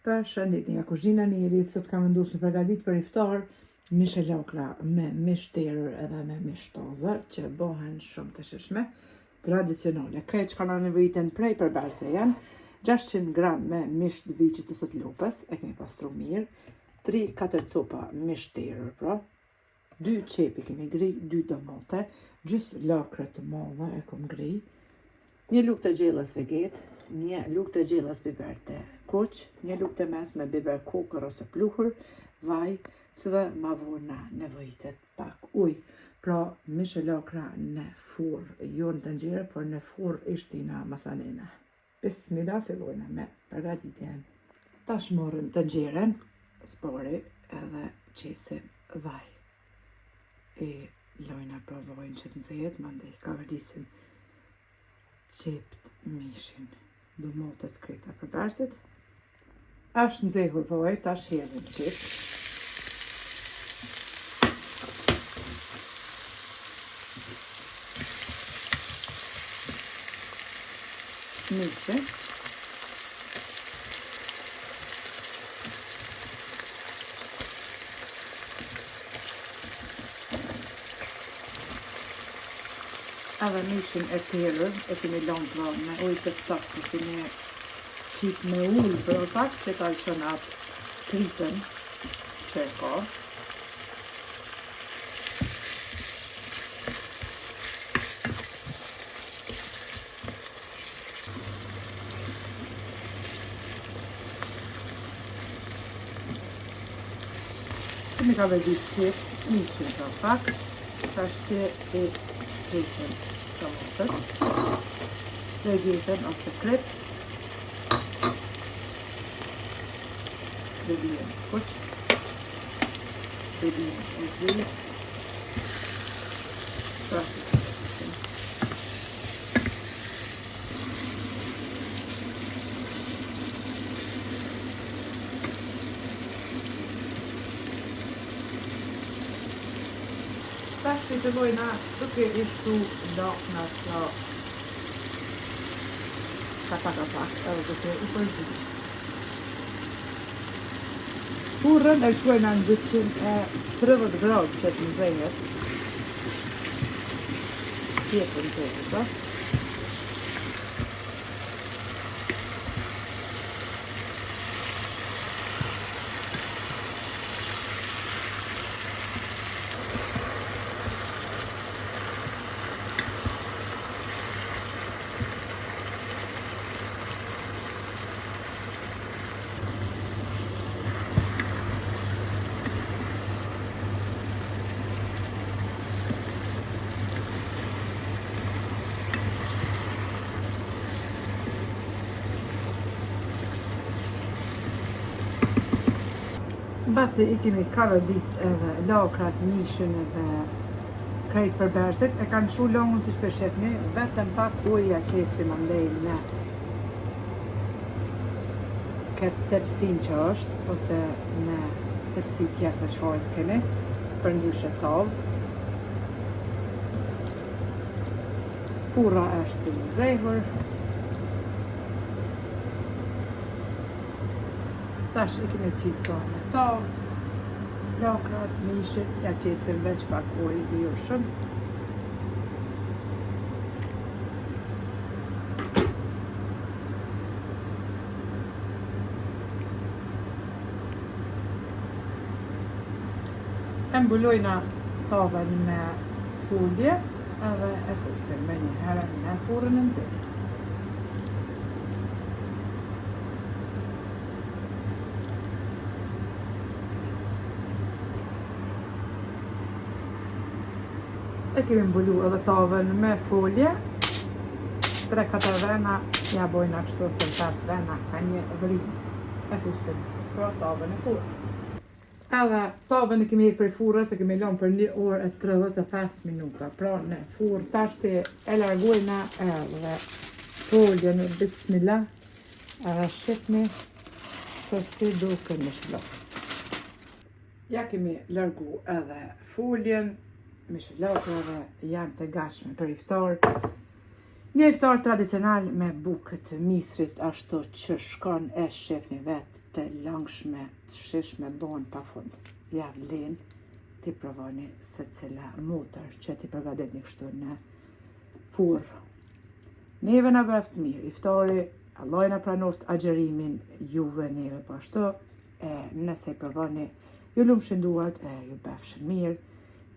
Përshëndetje nga kuzhina e Nirit, sot kam vendosur në përgatit për iftar mishe lakra me mish terër edhe me mish toza që bëhen shumë të shishme, tradicionale. Krejt që kanë nevojiten prej përberse janë 600 gram me mish të viçit të sot lopës, e kemi pastru mirë, 3-4 copa mish terër, pra, 2 qepi kemi gri, 2 domate, gjys lakra të madhe e kom gri, 1 lugë të gjellës veget, 1 lugë të gjellës biber të kuq, 1 lugë të mes me biber kokër ose pluhur, vaj, së dhe ma vorna nevojitet pak ujë. Pra, mishe lakra në furr, jo në tenxhere, por në furr ishtina masanene. Bismillah, fillojna me përgatitjen. Tash morëm tenxheren, spori edhe qesim vaj. E lojna pra vajnë që të nxehet, mandej ka vërdisim qept mishin, domatet krejta përbersit. Ashtë nxehur vaj, tash hedhim qep. Mishe. Edhe mishin e terër e kemi lanë pra me ujë të ftohtë, kemi qip me ullë për pak që ka qënë atë kritën që e ka. Kemi ka vedit qep, mishin për pak, tash të e qesim tomatët, vegetën ose krep, bebijen kuq, bebijen e zi, prashtë të qesim. Tash të vojna duke i shtu lakna që ka pak, edhe duke i përzit. Furrën e quajna në 230 gradë që të nxehet. Tjetë nxehet, pra. Basi i kemi karadis edhe lakrat, mishin edhe krejt përberset, e kanë shu longën si shpe shefni, vetëm pak uja qesim andej me këtë tepsin që është, ose me tepsi tjetër që hajtë keni, për ndryshe tavë. Furra është të nxehur. Tash i kemi qitë ka në tavë, lakrat, mishin, ja qesim veç pak ujë i ushëm. E mbulojna tavën me folje edhe e fusim me një herë në furrën e nxehur. E kemi mbulu edhe tavën me folje, 3-4 vena, ja bojna kështu ose 5 vena, ka një vrim, e fusim pra tavën e furrë. Edhe tavën e kemi prej furrës, e kemi lënë për 1 orë e 35 minuta, pra në furrë. Tash të e largojna edhe foljen, bismillah, edhe shqipni se si duke në shlok. Ja kemi largu edhe foljen, mishe lakrave janë të gashme për iftar. Një iftar tradicional me bukët misrit ashtu që shkon e shefni vetë të langshme, të shishme, bon pa fund. Ja vlen t'i provoni se cila mutër që t'i përgaditni kështu në furr. Neve na bëft mirë, iftari, Allah na pranoft agjerimin, juve neve po ashtu, nëse i provoni, ju lumshin duart, ju bëfshin mirë,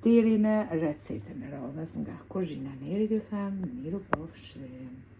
deri në recetën e radhës nga kuzhina Nerit ju them, miru pofshim.